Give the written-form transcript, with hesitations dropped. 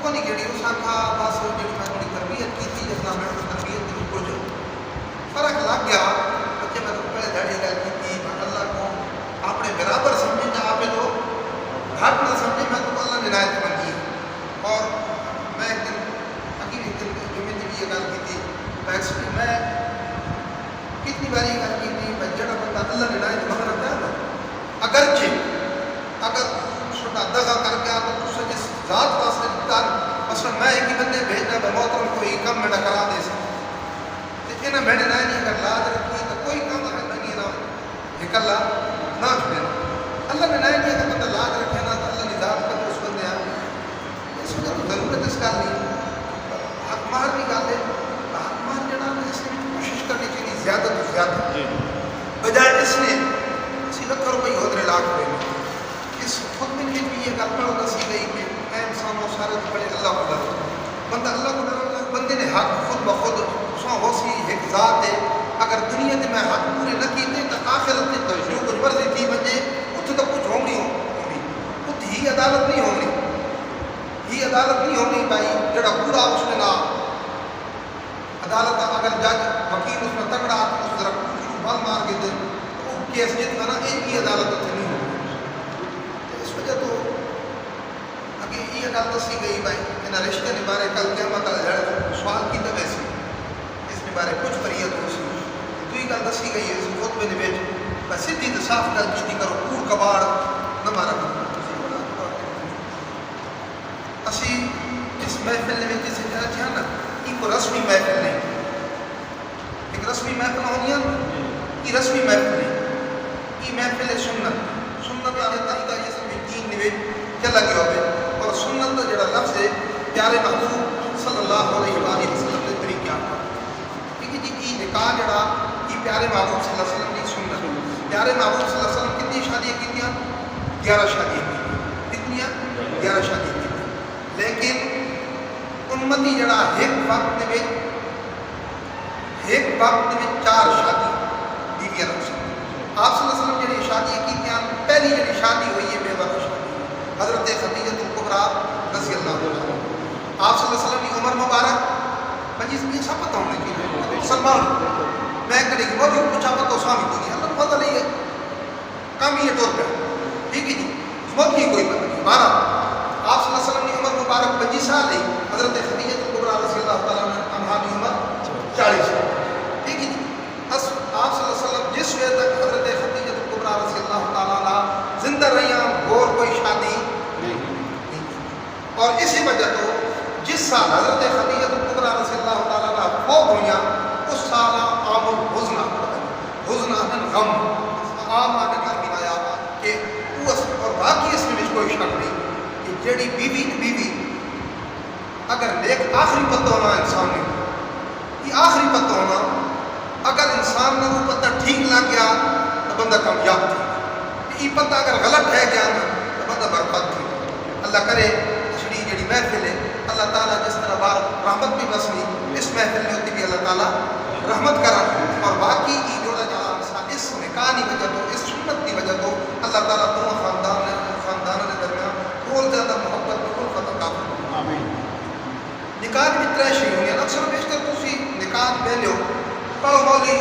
کو نہیں گیڑی اس آنکھا بس جڑی میں تھوڑی تربیت کی تھی جتنا میں تربیت کی کچھ فرق لگ گیا بچے میں تو پہلے دھڑی گل کی تھی اللہ کو اپنے برابر سمجھے جا آپ تو گھٹ نہ سمجھے میں تو اللہ نے رعایت بنی اور میں ایک دن حقیقی ایک دن جمعے دن یہ گل کی تھی ایکچولی میں کتنی بار یہ گل کی تھی جڑا بندہ اللہ نے رعایت مگر رکھتا ہے نا اگرچہ اگر چھوٹا دغا کر کے تو اس جس ذات واسطے کر مثلا میں ایک ہی بندے بھیجنا میں محترم کوئی کم میرا کرا دے سکتا تو انہیں میرے نائن اگر لاج رکھی تو کوئی کم اگر نہیں نہ ایک اللہ نہ چھوڑے اللہ نے نائن اگر بندہ لاج رکھے نا تو اللہ نے ذات کر اس بندے اس وجہ تو ضرورت اس کا نہیں حق مار بھی گل ہے حق مار جڑا اس نے کوشش کرنی چاہیے زیادہ تو زیادہ بجائے اس نے اسی لکھ روپئے ہوترے لاکھ ہوئے اس خود میں بھی یہ گل پڑھو دسی گئی کہ اے انسانوں سارے تو پڑے اللہ کو ڈرو بندہ اللہ کو ڈرو بندے نے حق خود بخود سو ہو سی ایک ذات ہے اگر دنیا میں میں حق پورے نہ کیتے تو آخرت میں جو کچھ مرضی تھی بنجے اتنے تو کچھ ہونی ہونی اتنی ہی عدالت نہیں ہونی ہی عدالت نہیں ہونی بھائی جڑا پورا اس نے نہ عدالت اگر جج وکیل اس میں تگڑا اس طرح بل مار کے دے تو کیس جتنا نا ایک ہی عدالت اتنے نہیں ہونی اس وجہ تو اگے یہ گل دسی گئی بھائی انہیں رشتے کے بارے کل قیامت سوال کی تو ویسے اس کے بارے کچھ فریت ہو سی دوئی گل دسی گئی ہے اس خطبے کے بچ سیدھی تو صاف گل کی کرو کوڑ کباڑ نہ مارا اسی اس محفل میں جسے جہاں چاہاں نا ایک رسمی محفل نہیں ایک رسمی محفل ہونی ہے یہ رسمی محفل نہیں یہ محفل ہے سنت آنے طریقہ یہ سب دین نوے چلا گیا ہوئے اور سنت کا جڑا لفظ ہے پیارے محبوب صلی اللہ علیہ وآلہ وسلم کے طریقے آتا کیونکہ جی یہ نکاح جڑا یہ پیارے محبوب صلی اللہ علیہ وسلم کی سنت پیارے محبوب صلی اللہ علیہ وسلم کتنی شادیاں کی 11 شادیاں کی کتنیاں 11 شادیاں کی لیکن امتی جڑا ایک وقت میں 4 شادی بیویاں رکھ سکتے آپ صلی اللہ علیہ وسلم جڑی شادیاں کی پہلی جڑی شادی ہوئی ہے بیوہ کی شادی حضرت خدیجہ الکبریٰ رضی اللہ عنہ آپ صلی اللہ علیہ وسلم کی عمر مبارک مجھے یہ سب پتہ ہونے کی سلمان میں کہنے کی موجود پوچھا پتہ اسامی کو نہیں اللہ کو پتہ نہیں ہے کام یہ طور پہ ٹھیک ہے جی موت کی کوئی پتہ نہیں ہمارا آپ صلی اللہ علیہ وسلم کی عمر مبارک 25 سال ہے حضرت خدیجہ الکبریٰ رضی اللہ تعالیٰ عنہ کی عمر 40 سال ٹھیک ہے جی آپ صلی اللہ علیہ وسلم جس وقت تک حضرت خدیجہ الکبریٰ رضی اللہ تعالیٰ عنہ زندہ رہی اور کوئی شادی نہیں اور اسی وجہ تو جس سال حضرت خدیجہ الکبریٰ رضی اللہ تعالیٰ عنہ فوت ہوئی اس سال عام الحزن غم عام آنے کا بنایا کہ اور باقی اس میں کوئی شک نہیں کہ جڑی بیوی اگر نیک آخری پتہ ہونا انسان نے یہ آخری پتہ ہونا اگر انسان نے وہ پتہ ٹھیک لگ گیا تو بندہ کامیاب تھی یہ پتہ اگر غلط ہے گیا نا تو بندہ برباد تھی اللہ کرے جڑی جڑی محفل ہے اللہ تعالیٰ جس طرح بار رحمت بھی بسنی اس محفل میں ہوتی بھی اللہ تعالیٰ رحمت کرا اور باقی یہ جوڑا جہاں انسان اس نکاح کی وجہ تو اس سنت کی وجہ تو اللہ تعالیٰ دونوں خاندانوں کے درمیان بہت زیادہ محبت بالکل ختم کر نکاح بھی 3 شے ہوئی ہیں اکثر بیشتر تھی نکاح پہلے ہو پاؤ مولی